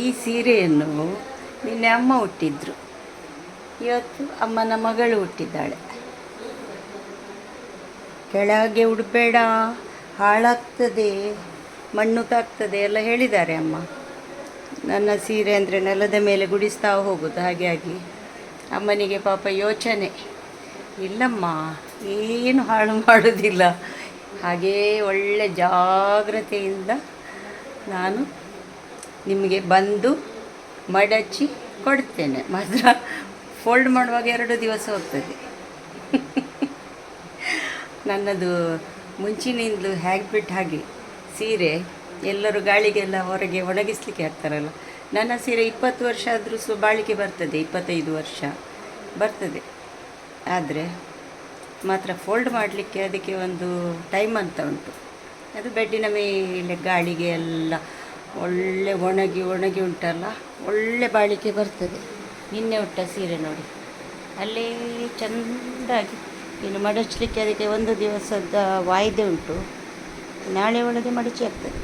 ಈ ಸೀರೆಯನ್ನು ನಿನ್ನೆ ಅಮ್ಮ ಹುಟ್ಟಿದ್ರು, ಇವತ್ತು ಅಮ್ಮನ ಮಗಳು ಹುಟ್ಟಿದ್ದಾಳೆ. ಕೆಳಗೆ ಉಡಬೇಡ, ಹಾಳಾಗ್ತದೆ, ಮಣ್ಣು ತಾಗ್ತದೆ ಎಲ್ಲ ಹೇಳಿದ್ದಾರೆ ಅಮ್ಮ. ನನ್ನ ಸೀರೆ ಅಂದರೆ ನೆಲದ ಮೇಲೆ ಗುಡಿಸ್ತಾ ಹೋಗೋದು, ಹಾಗಾಗಿ ಅಮ್ಮನಿಗೆ ಪಾಪ ಯೋಚನೆ. ಇಲ್ಲಮ್ಮ, ಏನು ಹಾಳು ಮಾಡೋದಿಲ್ಲ, ಹಾಗೇ ಒಳ್ಳೆ ಜಾಗ್ರತೆಯಿಂದ ನಾನು ನಿಮಗೆ ಬಂದು ಮಡಚಿ ಕೊಡ್ತೇನೆ. ಮಾತ್ರ ಫೋಲ್ಡ್ ಮಾಡುವಾಗ 2 ದಿವಸ ಹೋಗ್ತದೆ. ನನ್ನದು ಮುಂಚಿನಿಂದಲೂ ಹ್ಯಾಬಿಟ್ ಹಾಗೆ. ಸೀರೆ ಎಲ್ಲರೂ ಗಾಳಿಗೆಲ್ಲ ಹೊರಗೆ ಒಣಗಿಸ್ಲಿಕ್ಕೆ ಹಾಕ್ತಾರಲ್ಲ, ನನ್ನ ಸೀರೆ 20 ವರ್ಷ ಆದರೂ ಬಾಳಿಕೆ ಬರ್ತದೆ, 25 ವರ್ಷ ಬರ್ತದೆ. ಆದರೆ ಮಾತ್ರ ಫೋಲ್ಡ್ ಮಾಡಲಿಕ್ಕೆ ಅದಕ್ಕೆ ಒಂದು ಟೈಮ್ ಅಂತ ಉಂಟು. ಅದು ಬೆಡ್ಡಿನ ಮೇಲೆ ಗಾಳಿಗೆ ಎಲ್ಲ ಒಳ್ಳೆ ಒಣಗಿ ಉಂಟಲ್ಲ, ಒಳ್ಳೆ ಬಾಳಿಕೆ ಬರ್ತದೆ. ನಿನ್ನೆ ಉಟ್ಟ ಸೀರೆ ನೋಡಿ, ಅಲ್ಲೇ ಚೆಂದಾಗಿ. ಇನ್ನು ಮಡಚಲಿಕ್ಕೆ ಅದಕ್ಕೆ 1 ದಿವಸದ ವಾಯ್ದೆ ಉಂಟು, ನಾಳೆ ಒಳಗೆ ಮಡಚಿ ಆಗ್ತದೆ.